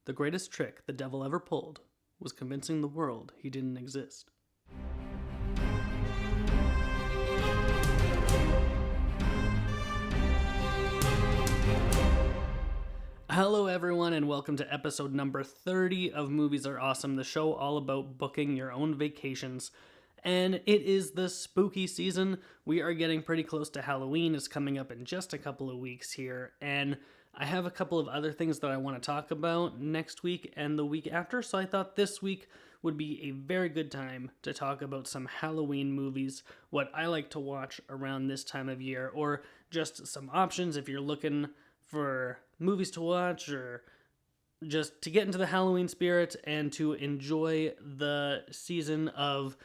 The greatest trick the devil ever pulled was convincing the world he didn't exist. Hello everyone and welcome to episode number 30 of Movies Are Awesome, the show all about booking your own vacations. And it is the spooky season. We are getting pretty close to Halloween. It's coming up in just a couple of weeks here. And I have a couple of other things that I want to talk about next week and the week after. So I thought this week would be a very good time to talk about some Halloween movies, what I like to watch around this time of year, or just some options if you're looking for movies to watch or just to get into the Halloween spirit and to enjoy the season of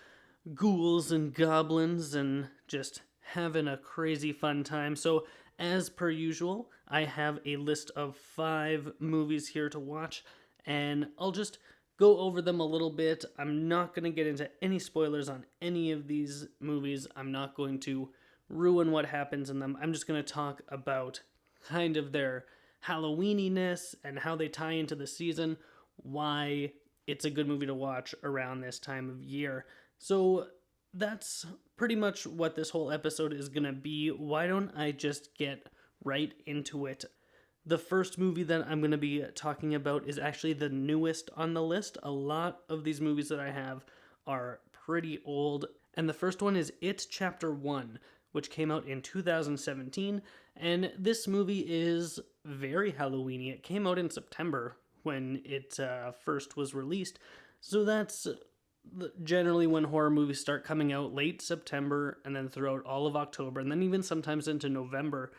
ghouls and goblins and just having a crazy fun time. So as per usual, I have a list of 5 movies here to watch, and I'll just go over them a little bit. I'm not going to get into any spoilers on any of these movies. I'm not going to ruin what happens in them. I'm just going to talk about kind of their Halloweeniness and how they tie into the season, why it's a good movie to watch around this time of year. So that's pretty much what this whole episode is going to be. Why don't I just get right into it? The first movie that I'm going to be talking about is actually the newest on the list. A lot of these movies that I have are pretty old. And the first one is It Chapter 1, which came out in 2017. And this movie is very Halloween-y. It came out in September when it first was released. So that's generally when horror movies start coming out, late September and then throughout all of October, and then even sometimes into November.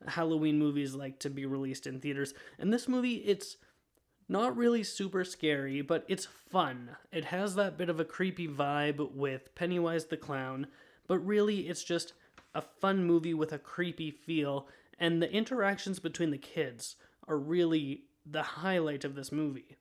Halloween movies like to be released in theaters. And this movie, it's not really super scary, but it's fun. It has that bit of a creepy vibe with Pennywise the Clown, but really it's just a fun movie with a creepy feel, and the interactions between the kids are really the highlight of this movie.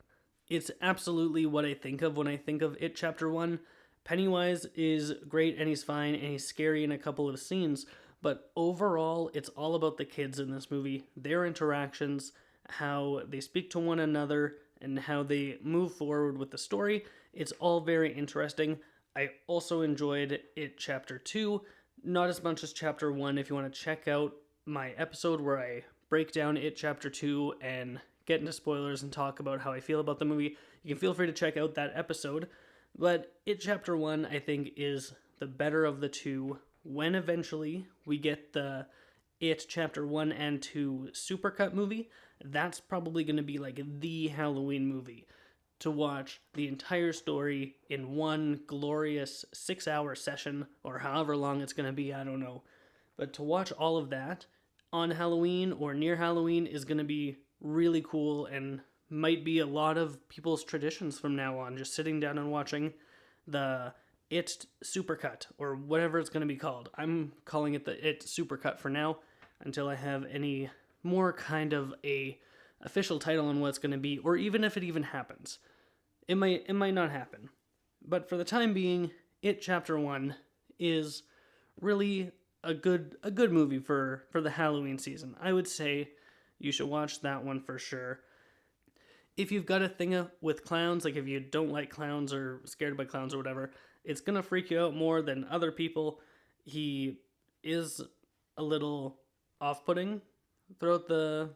It's absolutely what I think of when I think of It Chapter 1. Pennywise is great and he's fine and he's scary in a couple of scenes, but overall it's all about the kids in this movie, their interactions, how they speak to one another, and how they move forward with the story. It's all very interesting. I also enjoyed It Chapter 2. Not as much as Chapter 1. If you want to check out my episode where I break down It Chapter 2 and get into spoilers and talk about how I feel about the movie, you can feel free to check out that episode. But It Chapter 1, I think, is the better of the two. When eventually we get the It Chapter 1 and 2 supercut movie, that's probably going to be like the Halloween movie to watch the entire story in one glorious 6-hour session, or however long it's going to be, I don't know. But to watch all of that on Halloween or near Halloween is going to be really cool and might be a lot of people's traditions from now on, just sitting down and watching the It Supercut, or whatever it's going to be called. I'm calling it the It Supercut for now, until I have any more kind of a official title on what it's going to be, or even if it even happens. It might not happen. But for the time being, It Chapter 1 is really a good movie for the Halloween season. I would say you should watch that one for sure. If you've got a thing with clowns, like if you don't like clowns or scared by clowns or whatever, it's going to freak you out more than other people. He is a little off-putting throughout the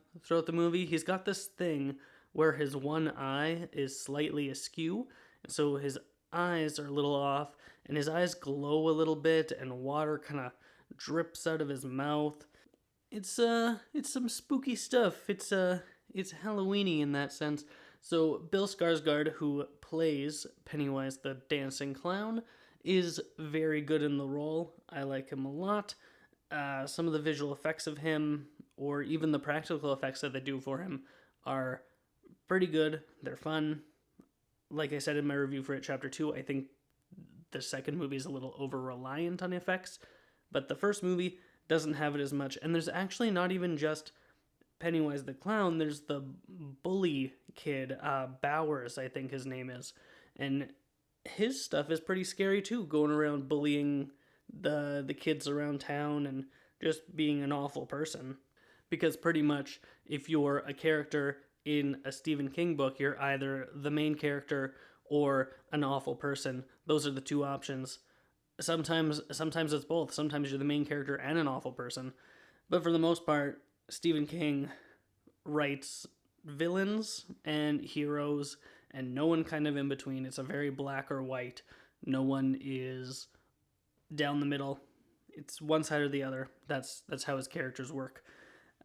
movie. He's got this thing where his one eye is slightly askew, and so his eyes are a little off, and his eyes glow a little bit, and water kind of drips out of his mouth. It's some spooky stuff. It's Halloweeny in that sense. So Bill Skarsgård, who plays Pennywise the Dancing Clown, is very good in the role. I like him a lot. Some of the visual effects of him, or even the practical effects that they do for him, are pretty good. They're fun. Like I said in my review for It Chapter 2, I think the second movie is a little over-reliant on effects, but the first movie doesn't have it as much. And there's actually not even just Pennywise the Clown, there's the bully kid, Bowers, I think his name is. And his stuff is pretty scary too, going around bullying the kids around town and just being an awful person. Because pretty much, if you're a character in a Stephen King book, you're either the main character or an awful person. Those are the two options. Sometimes it's both. Sometimes you're the main character and an awful person. But for the most part, Stephen King writes villains and heroes and no one kind of in between. It's a very black or white. No one is down the middle. It's one side or the other. That's how his characters work.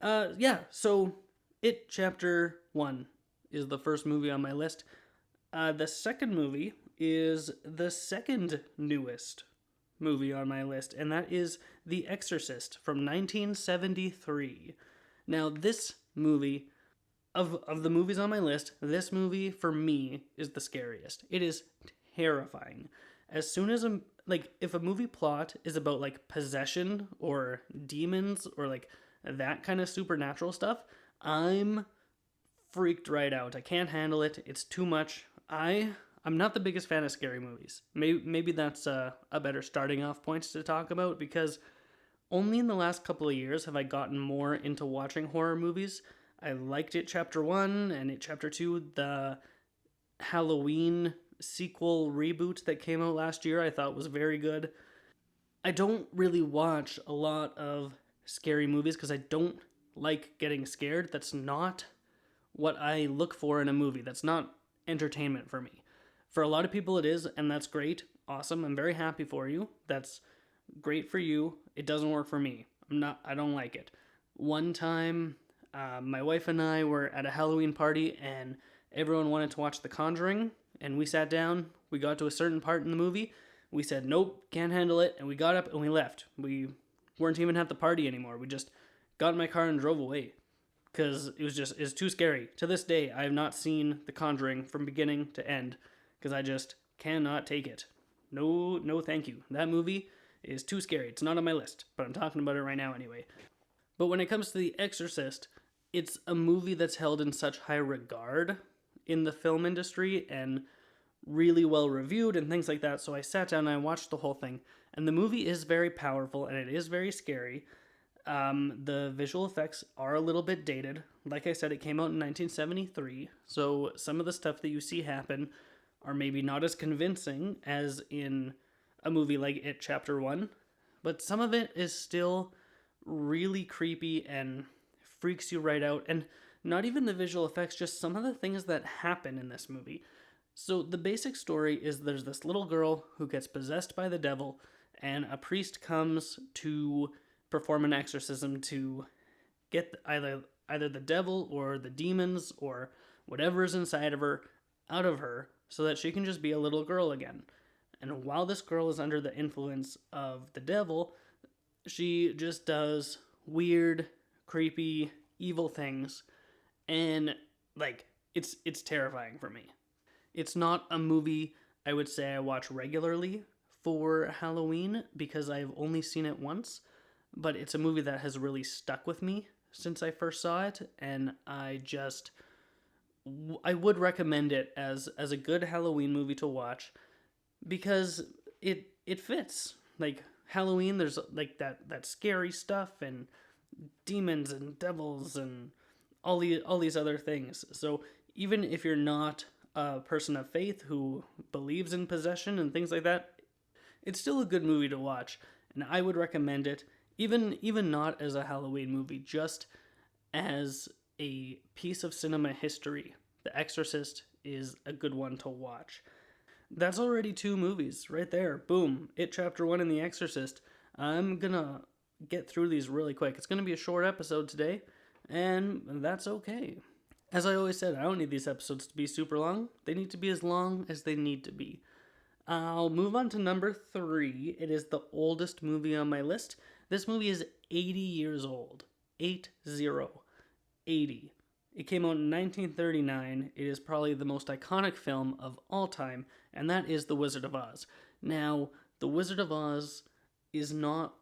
So It Chapter 1 is the first movie on my list. The second movie is the second newest movie on my list, and that is The Exorcist from 1973. Now, this movie, of the movies on my list, this movie for me is the scariest. It is terrifying. As soon as if a movie plot is about like possession or demons or like that kind of supernatural stuff, I'm freaked right out. I can't handle it. It's too much. I'm not the biggest fan of scary movies. Maybe that's a better starting off point to talk about, because only in the last couple of years have I gotten more into watching horror movies. I liked It Chapter 1 and It Chapter 2, the Halloween sequel reboot that came out last year, I thought was very good. I don't really watch a lot of scary movies because I don't like getting scared. That's not what I look for in a movie. That's not entertainment for me. For a lot of people it is, and that's great. Awesome. I'm very happy for you. That's great for you. It doesn't work for me. I don't like it. One time, my wife and I were at a Halloween party and everyone wanted to watch The Conjuring, and we sat down. We got to a certain part in the movie. We said, nope, can't handle it, and we got up and we left. We weren't even at the party anymore. We just got in my car and drove away because it was too scary. To this day, I have not seen The Conjuring from beginning to end because I just cannot take it. No, thank you. That movie is too scary. It's not on my list, but I'm talking about it right now anyway. But when it comes to The Exorcist, it's a movie that's held in such high regard in the film industry and really well reviewed and things like that. So I sat down and I watched the whole thing. And the movie is very powerful and it is very scary. The visual effects are a little bit dated. Like I said, it came out in 1973. So some of the stuff that you see happen are maybe not as convincing as in a movie like It Chapter 1. But some of it is still really creepy and freaks you right out. And not even the visual effects, just some of the things that happen in this movie. So the basic story is there's this little girl who gets possessed by the devil, and a priest comes to perform an exorcism to get either the devil or the demons or whatever is inside of her out of her so that she can just be a little girl again. And while this girl is under the influence of the devil, she just does weird, creepy, evil things. And it's terrifying for me. It's not a movie I would say I watch regularly for Halloween because I've only seen it once, but it's a movie that has really stuck with me since I first saw it, and I would recommend it as a good Halloween movie to watch because it fits. Like Halloween, there's like that scary stuff and demons and devils and all these other things. So even if you're not a person of faith who believes in possession and things like that, it's still a good movie to watch, and I would recommend it, even not as a Halloween movie, just as a piece of cinema history. The Exorcist is a good one to watch. That's already 2 movies right there. Boom. It Chapter 1 and The Exorcist. I'm gonna get through these really quick. It's gonna be a short episode today, and that's okay. As I always said, I don't need these episodes to be super long. They need to be as long as they need to be. I'll move on to number 3. It is the oldest movie on my list. This movie is 80 years old. 80. It came out in 1939. It is probably the most iconic film of all time, and that is The Wizard of Oz. Now, The Wizard of Oz is not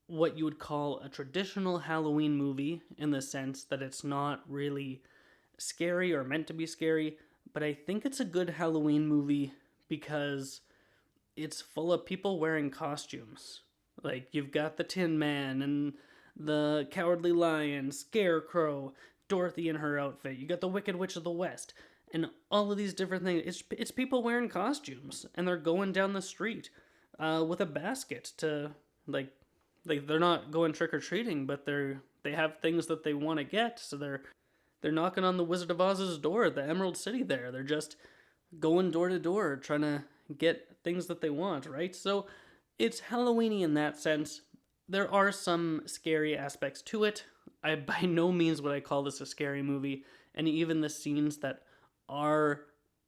what you would call a traditional Halloween movie in the sense that it's not really scary or meant to be scary, but I think it's a good Halloween movie because it's full of people wearing costumes. Like, you've got the Tin Man and the Cowardly Lion, Scarecrow, Dorothy in her outfit. You got the Wicked Witch of the West, and all of these different things. It's people wearing costumes, and they're going down the street with a basket to like they're not going trick or treating, but they have things that they want to get, so they're knocking on the Wizard of Oz's door at the Emerald City. They're just going door to door trying to get things that they want, right? So it's Halloweeny in that sense. There are some scary aspects to it. I by no means would I call this a scary movie, and even the scenes that are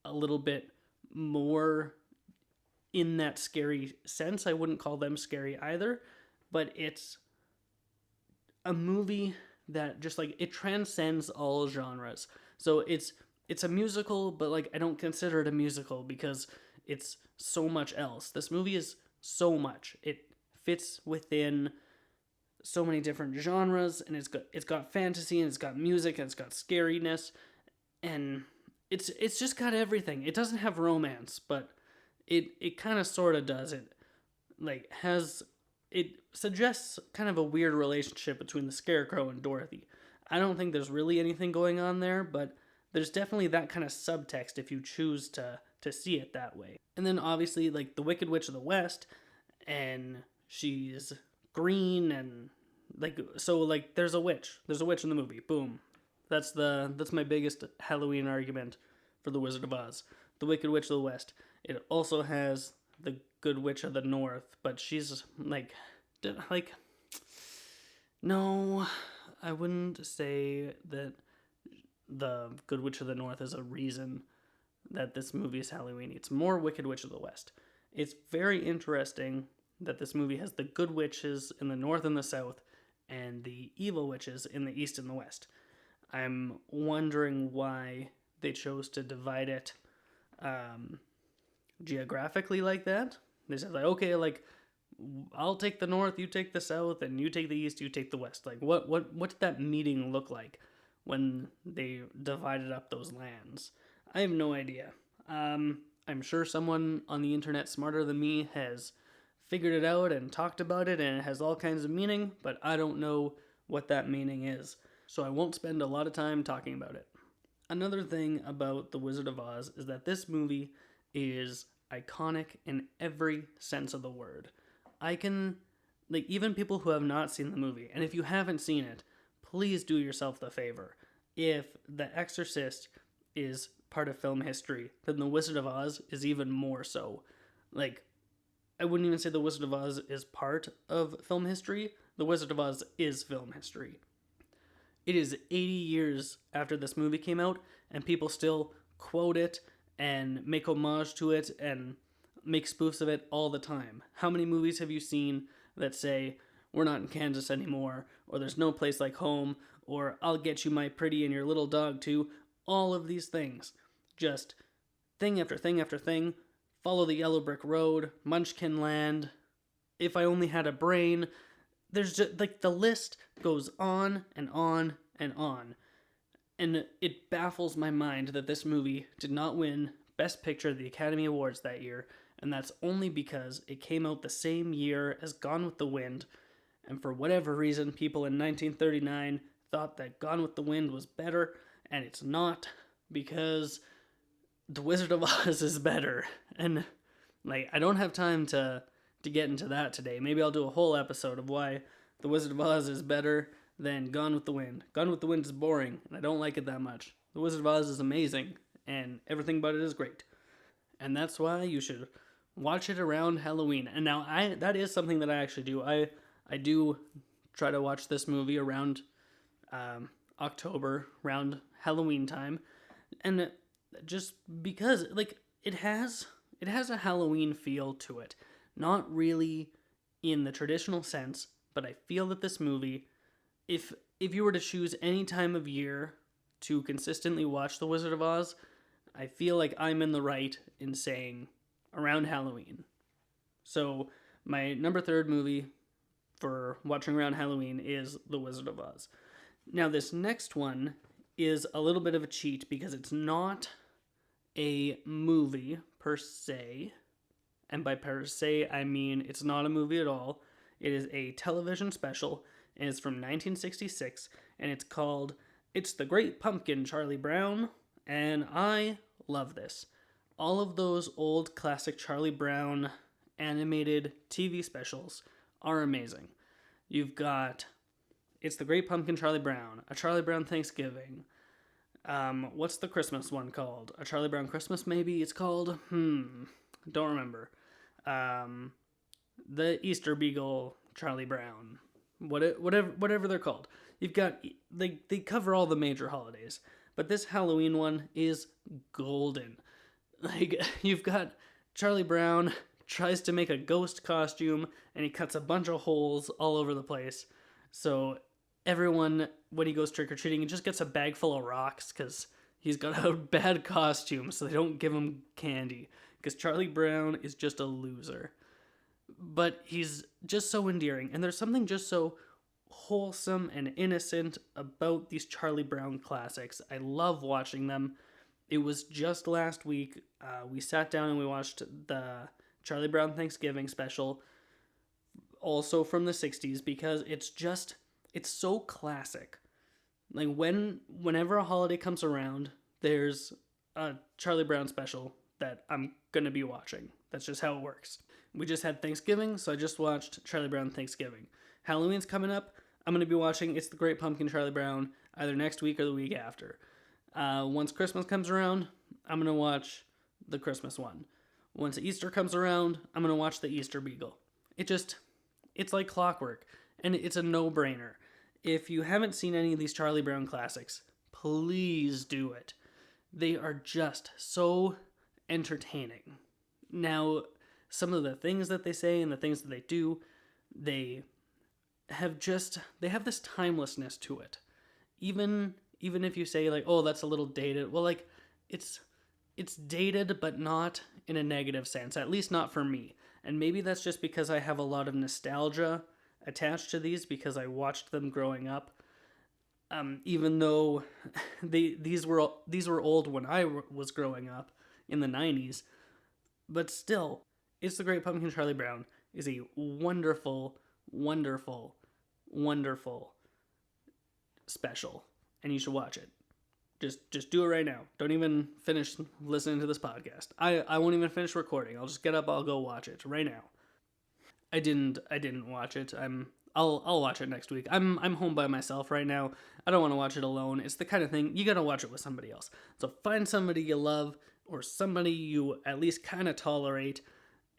a little bit more in that scary sense, I wouldn't call them scary either. But it's a movie that just like it transcends all genres. So it's a musical, but like I don't consider it a musical because it's so much else. This movie is so much. It fits within so many different genres, and it's got fantasy, and it's got music, and it's got scariness, and it's just got everything. It doesn't have romance, but it kind of sort of does. It suggests kind of a weird relationship between the Scarecrow and Dorothy. I don't think there's really anything going on there, but there's definitely that kind of subtext if you choose to see it that way. And then obviously like the Wicked Witch of the West, and she's green, and like so like there's a witch in the movie. Boom. That's my biggest Halloween argument for the Wizard of Oz. The Wicked Witch of the West. It also has the Good Witch of the North, but she's like no, I wouldn't say that the Good Witch of the North is a reason that this movie is Halloween. It's more Wicked Witch of the West. It's very interesting that this movie has the good witches in the north and the south, and the evil witches in the east and the west. I'm wondering why they chose to divide it geographically like that. They said like, okay, like I'll take the north, you take the south, and you take the east, you take the west. Like what did that meeting look like when they divided up those lands? I have no idea. I'm sure someone on the internet smarter than me has figured it out and talked about it, and it has all kinds of meaning, but I don't know what that meaning is, so I won't spend a lot of time talking about it. Another thing about The Wizard of Oz is that this movie is iconic in every sense of the word. Even people who have not seen the movie, and if you haven't seen it, please do yourself the favor. If The Exorcist is part of film history, then The Wizard of Oz is even more so. Like, I wouldn't even say The Wizard of Oz is part of film history. The Wizard of Oz is film history. It is 80 years after this movie came out, and people still quote it and make homage to it and make spoofs of it all the time. How many movies have you seen that say, "We're not in Kansas anymore," or "There's no place like home," or "I'll get you my pretty and your little dog too"? All of these things. Just thing after thing after thing. Follow the Yellow Brick Road, Munchkin Land, If I Only Had a Brain. There's just, like, the list goes on and on and on. And it baffles my mind that this movie did not win Best Picture at the Academy Awards that year, and that's only because it came out the same year as Gone with the Wind, and for whatever reason, people in 1939 thought that Gone with the Wind was better, and it's not, because The Wizard of Oz is better. And like, I don't have time to get into that today. Maybe I'll do a whole episode of why The Wizard of Oz is better than Gone with the Wind. Gone with the Wind is boring, and I don't like it that much. The Wizard of Oz is amazing, and everything about it is great. And that's why you should watch it around Halloween. And now that is something that I actually do. I do try to watch this movie around October, around Halloween time. And just because like it has a Halloween feel to it. Not really in the traditional sense, but I feel that this movie, if you were to choose any time of year to consistently watch The Wizard of Oz, I feel like I'm in the right in saying around Halloween. So my number 3 movie for watching around Halloween is The Wizard of Oz. Now this next one is a little bit of a cheat because it's not a movie per se, and by per se I mean it's not a movie at all. It is a television special, and it's from 1966, and it's called It's the Great Pumpkin, Charlie Brown, and I love this. All of those old classic Charlie Brown animated TV specials are amazing. You've got It's the Great Pumpkin, Charlie Brown, A Charlie Brown Thanksgiving. What's the Christmas one called? A Charlie Brown Christmas, maybe it's called? Don't remember. The Easter Beagle, Charlie Brown. Whatever they're called. You've got, they cover all the major holidays. But this Halloween one is golden. Like, you've got Charlie Brown tries to make a ghost costume, and he cuts a bunch of holes all over the place. So everyone, when he goes trick-or-treating, he just gets a bag full of rocks, because he's got a bad costume, so they don't give him candy. Because Charlie Brown is just a loser. But he's just so endearing, and there's something just so wholesome and innocent about these Charlie Brown classics. I love watching them. It was just last week, we sat down and we watched the Charlie Brown Thanksgiving special, also from the 60s, because it's so classic. Like, whenever a holiday comes around, there's a Charlie Brown special that I'm gonna be watching. That's just how it works. We just had Thanksgiving, so I just watched Charlie Brown Thanksgiving. Halloween's coming up. I'm going to be watching It's the Great Pumpkin, Charlie Brown either next week or the week after. Once Christmas comes around, I'm going to watch the Christmas one. Once Easter comes around, I'm going to watch the Easter Beagle. It's like clockwork, and it's a no-brainer. If you haven't seen any of these Charlie Brown classics, please do it. They are just so entertaining. Now, some of the things that they say and the things that they do, they have this timelessness to it. Even if you say, like, oh, that's a little dated, well, like, it's dated, but not in a negative sense, at least not for me. And maybe that's just because I have a lot of nostalgia attached to these, because I watched them growing up. Even though these were old when I was growing up in the 90s, but still, It's the Great Pumpkin, Charlie Brown is a wonderful, wonderful, wonderful special, and you should watch it. Just do it right now. Don't even finish listening to this podcast. I won't even finish recording. I'll just get up. I'll go watch it right now. I didn't watch it. I'll watch it next week. I'm home by myself right now. I don't want to watch it alone. It's the kind of thing you gotta watch it with somebody else. So find somebody you love or somebody you at least kind of tolerate,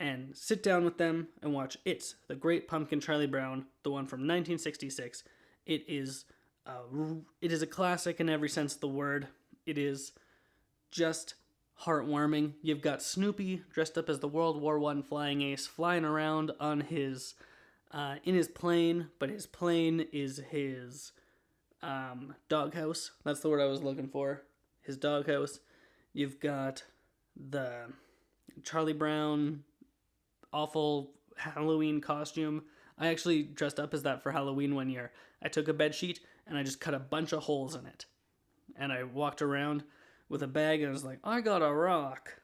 and sit down with them and watch It's the Great Pumpkin, Charlie Brown, the one from 1966. It is a classic in every sense of the word. It is just heartwarming. You've got Snoopy dressed up as the World War I flying ace, flying around on his in his plane, but his plane is his doghouse. That's the word I was looking for. His doghouse. You've got the Charlie Brown awful Halloween costume. I actually dressed up as that for Halloween one year. I took a bed sheet and I just cut a bunch of holes in it. And I walked around with a bag and I was like, I got a rock.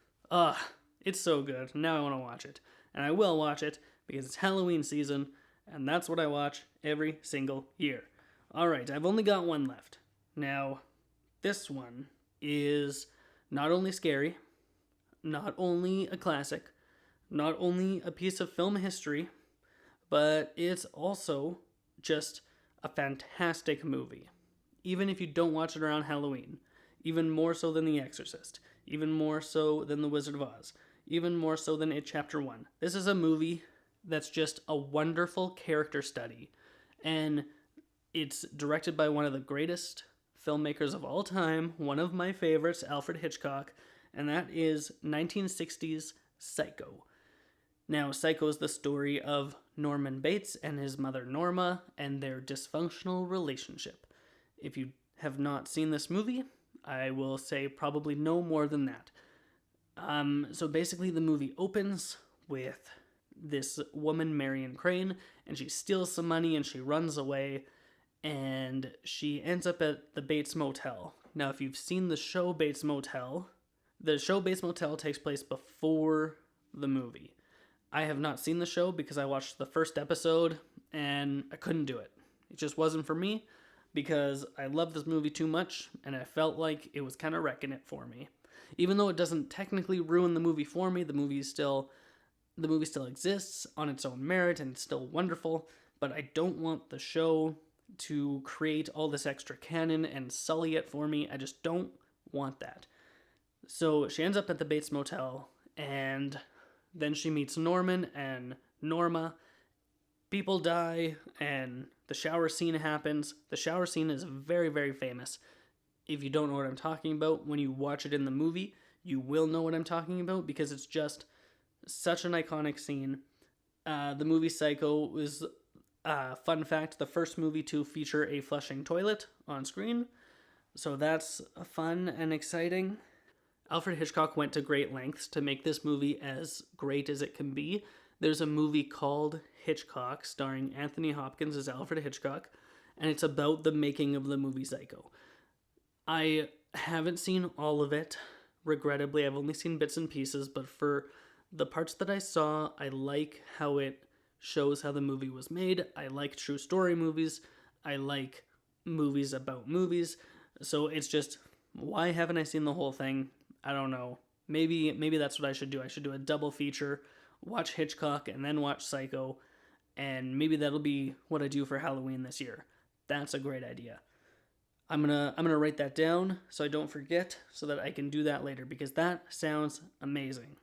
It's so good. Now I want to watch it. And I will watch it because it's Halloween season, and that's what I watch every single year. Alright, I've only got one left. Now, this one is not only scary, not only a classic, not only a piece of film history, but it's also just a fantastic movie. Even if you don't watch it around Halloween. Even more so than The Exorcist. Even more so than The Wizard of Oz. Even more so than It Chapter 1. This is a movie that's just a wonderful character study. And it's directed by one of the greatest filmmakers of all time, one of my favorites, Alfred Hitchcock, and that is 1960's Psycho. Now, Psycho is the story of Norman Bates and his mother Norma and their dysfunctional relationship. If you have not seen this movie, I will say probably no more than that. So basically the movie opens with this woman, Marion Crane, and she steals some money and she runs away, and she ends up at the Bates Motel. Now, if you've seen the show Bates Motel, the show Bates Motel takes place before the movie. I have not seen the show because I watched the first episode and I couldn't do it. It just wasn't for me. because I love this movie too much, and I felt like it was kind of wrecking it for me. Even though it doesn't technically ruin the movie for me, the movie still exists on its own merit and it's still wonderful, but I don't want the show to create all this extra canon and sully it for me. I just don't want that. So she ends up at the Bates Motel, and then she meets Norman and Norma. People die, and the shower scene happens. The shower scene is very, very famous. If you don't know what I'm talking about, when you watch it in the movie, you will know what I'm talking about because it's just such an iconic scene. The movie Psycho was, fun fact, the first movie to feature a flushing toilet on screen. So that's fun and exciting. Alfred Hitchcock went to great lengths to make this movie as great as it can be. There's a movie called Hitchcock starring Anthony Hopkins as Alfred Hitchcock, and it's about the making of the movie Psycho. I haven't seen all of it, regrettably. I've only seen bits and pieces, but for the parts that I saw, I like how it shows how the movie was made. I like true story movies. I like movies about movies. So it's just, why haven't I seen the whole thing? I don't know. Maybe that's what I should do. I should do a double feature, watch Hitchcock and then watch Psycho, and maybe that'll be what I do for Halloween this year. That's a great idea. I'm gonna write that down so I don't forget, so that I can do that later, because that sounds amazing.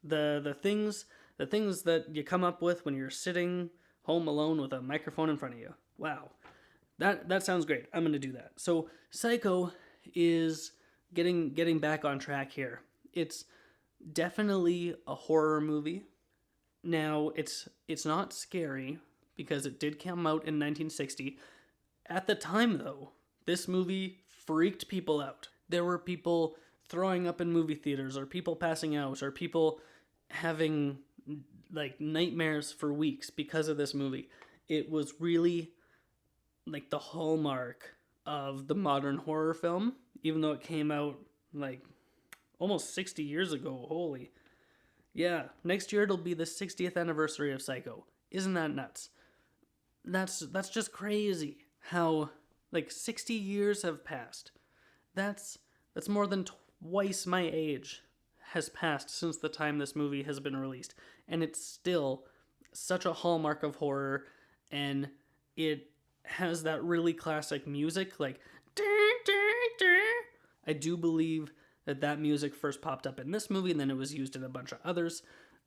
The things that you come up with when you're sitting home alone with a microphone in front of you. Wow. That sounds great. I'm gonna do that. So Psycho is getting back on track here. It's definitely a horror movie. Now, it's not scary because it did come out in 1960. At the time, though, this movie freaked people out. There were people throwing up in movie theaters, or people passing out, or people having like nightmares for weeks because of this movie. It was really like the hallmark of the modern horror film, even though it came out like almost 60 years ago. Holy. Yeah, next year it'll be the 60th anniversary of Psycho. Isn't that nuts? That's just crazy how like 60 years have passed. That's more than twice my age has passed since the time this movie has been released, and it's still such a hallmark of horror, and it has that really classic music like I do believe that music first popped up in this movie, and then it was used in a bunch of others.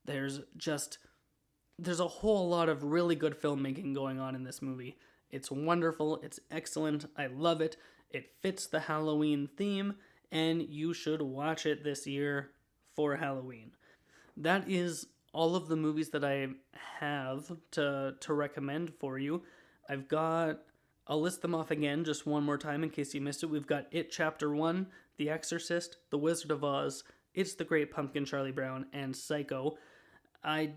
There's a whole lot of really good filmmaking going on in this movie. It's wonderful, it's excellent, I love it, it fits the Halloween theme, and you should watch it this year for Halloween. That is all of the movies that I have to recommend for you. I'll list them off again just one more time in case you missed it. We've got It Chapter 1, The Exorcist, The Wizard of Oz, It's the Great Pumpkin, Charlie Brown, and Psycho. I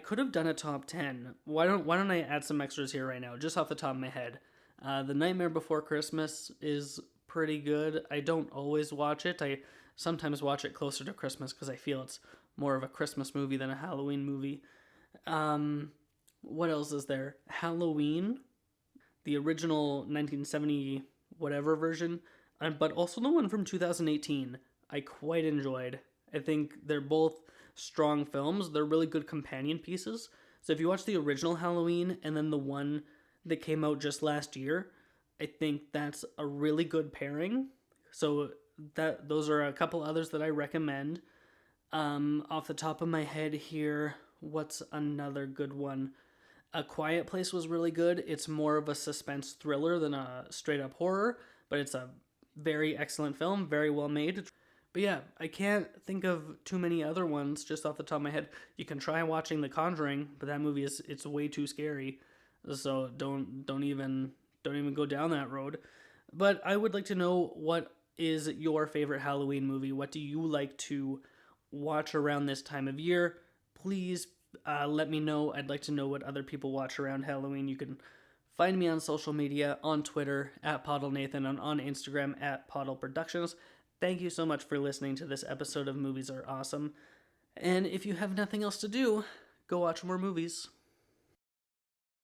could have done a top 10. Why don't I add some extras here right now, just off the top of my head. The Nightmare Before Christmas is pretty good. I don't always watch it. I sometimes watch it closer to Christmas because I feel it's more of a Christmas movie than a Halloween movie. What else is there? Halloween, the original 1970 whatever version, but also the one from 2018, I quite enjoyed. I think they're both strong films. They're really good companion pieces. So if you watch the original Halloween and then the one that came out just last year, I think that's a really good pairing. So those are a couple others that I recommend. Off the top of my head here, what's another good one? A Quiet Place was really good. It's more of a suspense thriller than a straight up horror, but it's a very excellent film, very well made. But yeah, I can't think of too many other ones just off the top of my head. You can try watching The Conjuring, but that movie it's way too scary. So don't even go down that road. But I would like to know, what is your favorite Halloween movie? What do you like to watch around this time of year? Please let me know. I'd like to know what other people watch around Halloween. You can find me on social media, on Twitter, @PoddleNathan, and on Instagram, @PoddleProductions. Thank you so much for listening to this episode of Movies Are Awesome. And if you have nothing else to do, go watch more movies.